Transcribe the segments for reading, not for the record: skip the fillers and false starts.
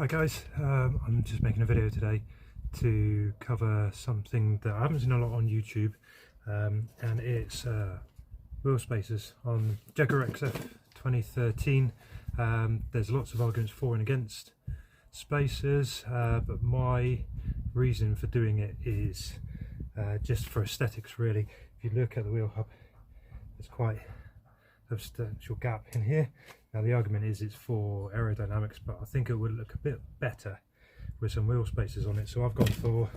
Hi guys, I'm just making a video today to cover something that I haven't seen a lot on YouTube, and it's wheel spacers on Jaguar Xfs 2013. There's lots of arguments for and against spacers, but my reason for doing it is just for aesthetics really. If you look at the wheel hub, there's quite a substantial gap in here. Now the argument is it's for aerodynamics, but I think it would look a bit better with some wheel spacers on it. So I've gone for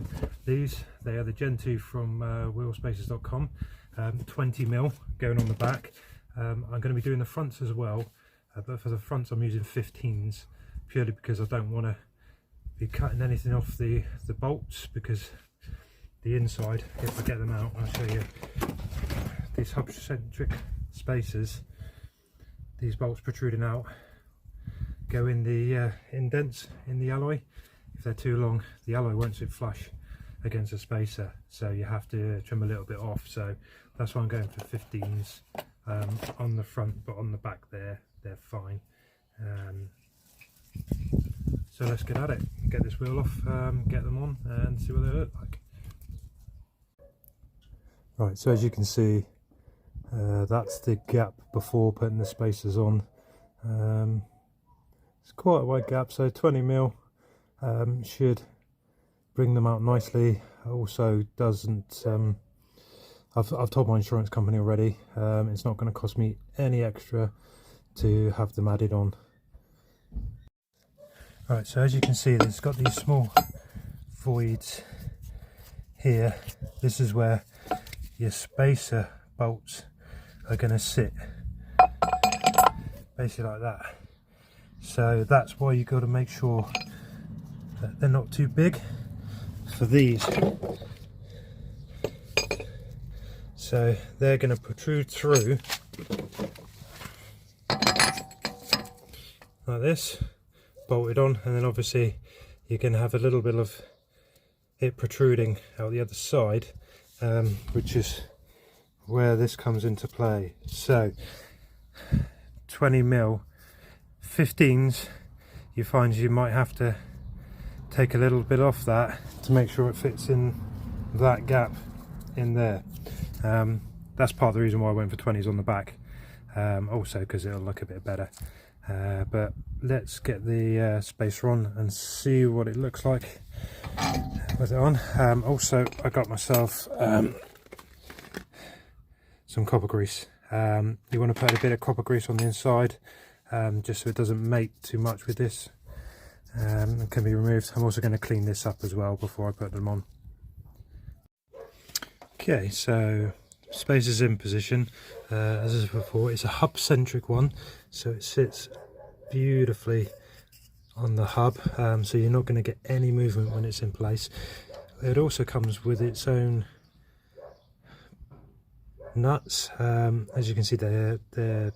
these. They are the Gen 2 from wheelspacers.com, 20mm going on the back. I'm going to be doing the fronts as well, but for the fronts I'm using 15s purely because I don't want to be cutting anything off the bolts, because the inside, if I get them out, I'll show you, these hub-centric spacers, these bolts protruding out go in the indents in the alloy. If they're too long, the alloy won't sit flush against the spacer, so you have to trim a little bit off. So that's why I'm going for 15s on the front, but on the back they're fine. So let's get at it, get this wheel off, get them on and see what they look like. Right, so as you can see, that's the gap before putting the spacers on. It's quite a wide gap, so 20mm should bring them out nicely. Also doesn't, I've told my insurance company already, it's not going to cost me any extra to have them added on. Right, so as you can see, it's got these small voids here. This is where your spacer bolts are going to sit, basically like that. So that's why you've got to make sure that they're not too big for these. So they're going to protrude through like this, bolted on, and then obviously you're going to have a little bit of it protruding out the other side, which is where this comes into play. So 20mm 15s, you find you might have to take a little bit off that to make sure it fits in that gap in there. That's part of the reason why I went for 20s on the back, also because it'll look a bit better. But let's get the spacer on and see what it looks like with it on. Also I got myself some copper grease. You want to put a bit of copper grease on the inside, just so it doesn't mate too much with this, and can be removed. I'm also going to clean this up as well before I put them on. Okay, so spacer's in position. As I said before, it's a hub centric one, so it sits beautifully on the hub, so you're not going to get any movement when it's in place. It also comes with its own nuts. As you can see, they're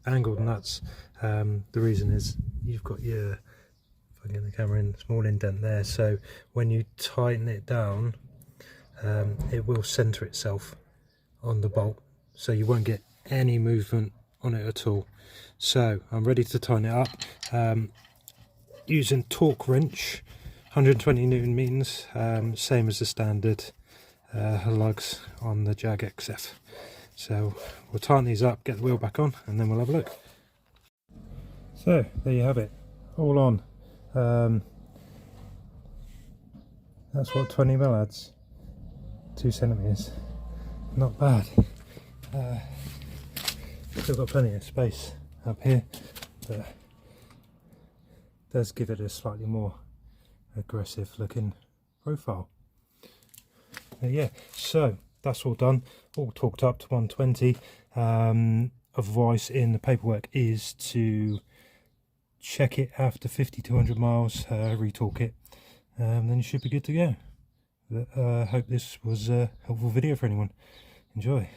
angled nuts. The reason is you've got your, if I get the camera in, small indent there, so when you tighten it down, it will center itself on the bolt, so you won't get any movement on it at all. So I'm ready to tighten it up, using torque wrench, 120 Newton meters, same as the standard lugs on the Jag Xf. So we'll tighten these up, get the wheel back on, and then we'll have a look. So there you have it, all on. That's what 20mm adds, 2 centimeters. Not bad. Still got plenty of space up here, but does give it a slightly more aggressive looking profile. Yeah, so that's all done, all torqued up to 120. Advice in the paperwork is to check it after 50 to 100 miles, retorque it, then you should be good to go. Hope this was a helpful video for anyone. Enjoy.